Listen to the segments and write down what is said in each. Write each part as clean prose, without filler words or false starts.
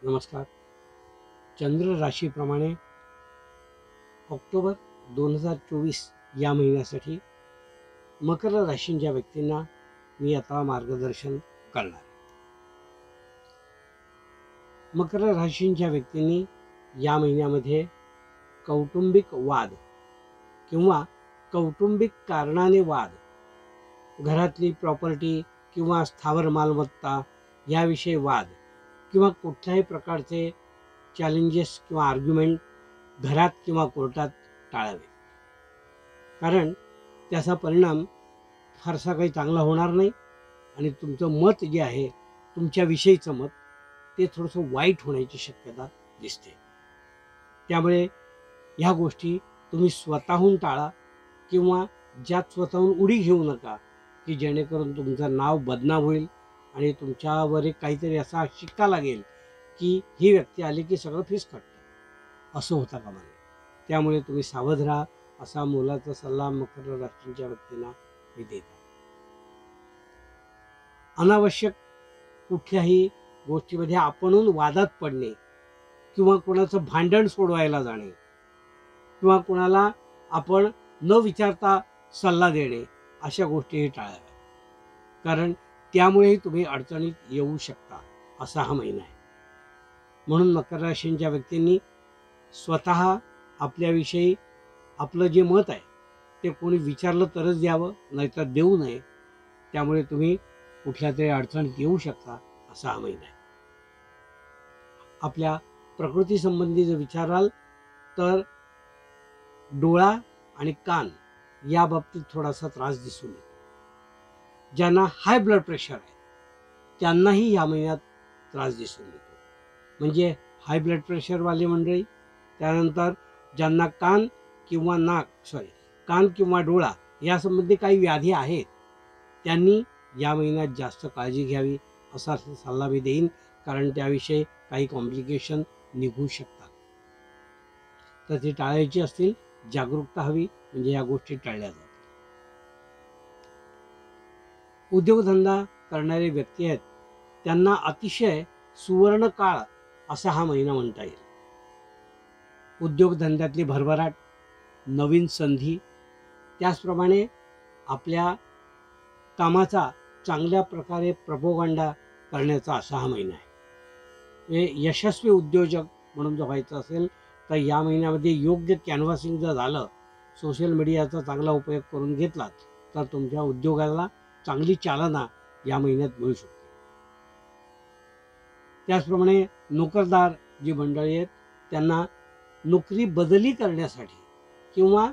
नमस्कार. चंद्र राशीप्रमाणे ऑक्टोबर 2024 या महिन्यासाठी मकर राशींच्या व्यक्तींना मी आता मार्गदर्शन करणार. मकर राशींच्या व्यक्तींनी या महिन्यामध्ये कौटुंबिक वाद किंवा कौटुंबिक कारणाने वाद, घरातली प्रॉपर्टी किंवा स्थावर मालमत्ता याविषयी वाद किंवा कुठल्याही प्रकारचे चॅलेंजेस किंवा आर्ग्युमेंट घरात किंवा कोर्टात टाळावे. कारण त्याचा परिणाम फारसा काही चांगला होणार नाही आणि तुमचं मत जे आहे, तुमच्याविषयीचं मत, ते थोडंसं वाईट होण्याची शक्यता दिसते. त्यामुळे ह्या गोष्टी तुम्ही स्वतःहून टाळा किंवा ज्यात स्वतःहून उडी घेऊ नका की जेणेकरून तुमचं नाव बदनाम होईल आणि तुमच्यावर एक काहीतरी असा शिक्का लागेल की ही व्यक्ती आली की सगळं फिसकटतं. असं होता कामा नये. त्यामुळे तुम्ही सावध राहा असा मोलाचा सल्ला मकर राशींच्या व्यक्तींना मी देतो. अनावश्यक कुठल्याही गोष्टीमध्ये आपणहून वादात पडणे किंवा कोणाचं भांडण सोडवायला जाणे किंवा कोणाला आपण न विचारता सल्ला देणे अशा गोष्टीही टाळाव्या. कारण त्यामुळेही तुम्ही अडचणीत येऊ शकता असा हा महिना आहे. म्हणून मकर राशींच्या व्यक्तींनी स्वतः आपल्याविषयी आपलं जे मत आहे ते कोणी विचारलं तरच द्यावं, नाहीतर देऊ नये. त्यामुळे तुम्ही कुठल्या तरी अडचणीत येऊ शकता असा हा महिना आहे. आपल्या प्रकृतीसंबंधी जर विचाराल तर डोळा आणि कान या बाबतीत थोडासा त्रास दिसून येतो. ज्यांना हाय ब्लड प्रेशर आहे त्यांनाही या महिन्यात त्रास दिसून येतो. म्हणजे हाय ब्लड प्रेशरवाली मंडळी, त्यानंतर ज्यांना कान किंवा डोळा यासंबंधी काही व्याधी आहेत त्यांनी या महिन्यात जास्त काळजी घ्यावी असा सल्ला मी देईन. कारण त्याविषयी काही कॉम्प्लिकेशन निघू शकतात. तर ती टाळायची असतील, जागरूकता हवी, म्हणजे या गोष्टी टाळल्या जातात. उद्योगधंदा करणारे व्यक्ती आहेत त्यांना अतिशय सुवर्ण काळ असा हा महिना म्हणता येईल. उद्योगधंद्यातली भरभराट, नवीन संधी, त्याचप्रमाणे आपल्या कामाचा चांगल्या प्रकारे प्रपोगंडा करण्याचा असा हा महिना आहे. यशस्वी उद्योजक म्हणून जर व्हायचं असेल तर या महिन्यामध्ये योग्य कॅनव्हासिंग जर झालं, सोशल मीडियाचा चांगला उपयोग करून घेतलात तर तुमच्या उद्योगाला चांगली चालना या महिन्यात मिळू शकते. त्याचप्रमाणे नोकरदार जी मंडळी आहेत त्यांना नोकरी बदली करण्यासाठी किंवा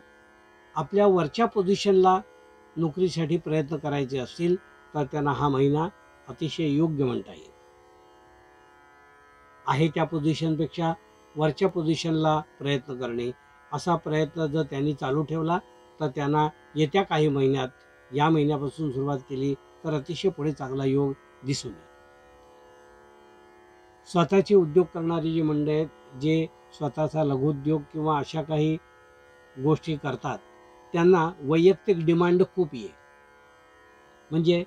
आपल्या वरच्या पोझिशनला नोकरीसाठी प्रयत्न करायचे असतील तर त्यांना हा महिना अतिशय योग्य म्हणता येईल. आहे त्या पोझिशनपेक्षा वरच्या पोझिशनला प्रयत्न करणे, असा प्रयत्न जर त्यांनी चालू ठेवला तर त्यांना येत्या काही महिन्यात, या महिन्यापासून सुरुवात केली तर अतिशय पुढे चांगला योग दिसून येईल. स्वतःचे उद्योग करणारी जी मंडळी आहेत, जे स्वतःचा लघुउद्योग किंवा अशा काही गोष्टी करतात त्यांना वैयक्तिक डिमांड खूप येईल. म्हणजे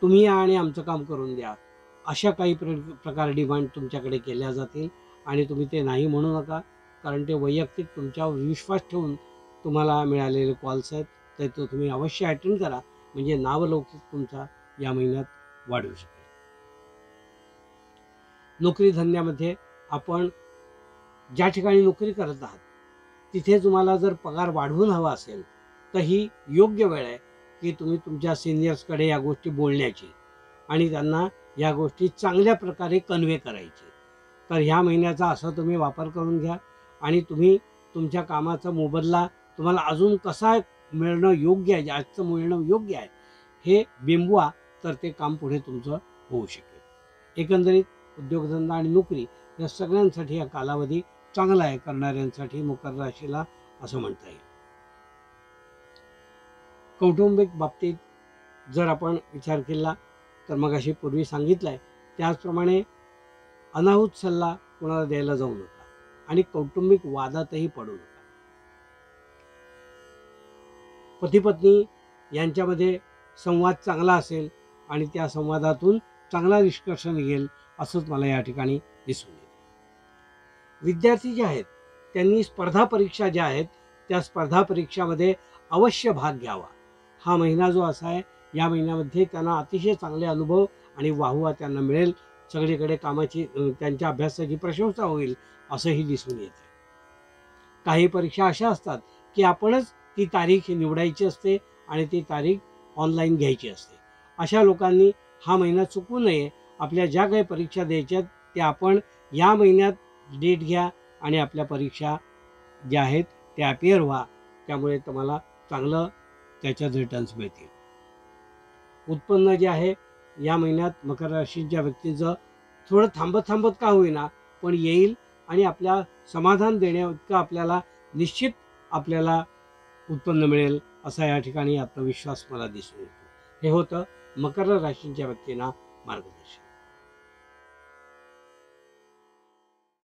तुम्ही या आणि आमचं काम करून द्या अशा काही प्रकार डिमांड तुमच्याकडे केल्या जातील आणि तुम्ही ते नाही म्हणू नका. कारण ते वैयक्तिक तुमच्यावर विश्वास ठेवून तुम्हाला मिळालेले कॉल्स आहेत, तर तो तुम्ही अवश्य अटेंड करा. म्हणजे नावलौकिक तुमचा या महिन्यात वाढू शकेल. नोकरी धंद्यामध्ये आपण ज्या ठिकाणी नोकरी करत आहात तिथे तुम्हाला जर पगार वाढवून हवा असेल तर ही योग्य वेळ आहे की तुम्ही तुमच्या सिनियर्सकडे या गोष्टी बोलण्याची आणि त्यांना या गोष्टी चांगल्या प्रकारे कन्वे करायची. तर ह्या महिन्याचा असा तुम्ही वापर करून घ्या आणि तुम्ही तुमच्या कामाचा मोबदला तुम्हाला अजून कसा मिळणं योग्य आहे, जास्त मिळणं योग्य आहे हे बिंबवा, तर ते काम पुढे तुमचं होऊ शकेल. एकंदरीत उद्योगधंदा आणि नोकरी या सगळ्यांसाठी हा कालावधी चांगला आहे करणाऱ्यांसाठी मकर राशीला असं म्हणता येईल. कौटुंबिक बाबतीत जर आपण विचार केला तर मग अशी पूर्वी सांगितलं आहे त्याचप्रमाणे अनाहूत सल्ला कोणाला द्यायला जाऊ नका आणि कौटुंबिक वादातही पडू नका. पती पत्नी यांच्यामध्ये संवाद चांगला असेल आणि त्या संवादातून चांगला निष्कर्ष निघेल असंच मला या ठिकाणी दिसून येईल. विद्यार्थी जे आहेत त्यांनी स्पर्धा परीक्षा ज्या आहेत त्या स्पर्धा परीक्षामध्ये अवश्य भाग घ्यावा. हा महिना जो असा आहे, या महिन्यामध्ये त्यांना अतिशय चांगले अनुभव आणि वाहवा त्यांना मिळेल. सगळीकडे कामाची त्यांच्या अभ्यासाची प्रशंसा होईल असंही दिसून येते. काही परीक्षा अशा असतात की आपणच ती तारीख निवडायची असते आणि ती तारीख ऑनलाईन घ्यायची असते. अशा लोकांनी हा महिना चुकू नये. आपल्या ज्या काही परीक्षा द्यायच्यात त्या आपण या महिन्यात डेट घ्या आणि आपल्या परीक्षा ज्या आहेत त्या अपिअर व्हा. त्यामुळे तुम्हाला चांगलं त्याच्यात रिटर्न्स मिळतील. उत्पन्न जे आहे या महिन्यात मकर राशीच्या व्यक्तींचं थोडं थांबत थांबत का होईना पण येईल आणि आपल्या समाधान देण्याइतकं आपल्याला निश्चित आपल्याला उत्पन्न मिळेल असा या ठिकाणी आत्मविश्वास मला दिसून येतो. हे होतं मकर राशीच्या व्यक्तींना मार्गदर्शन.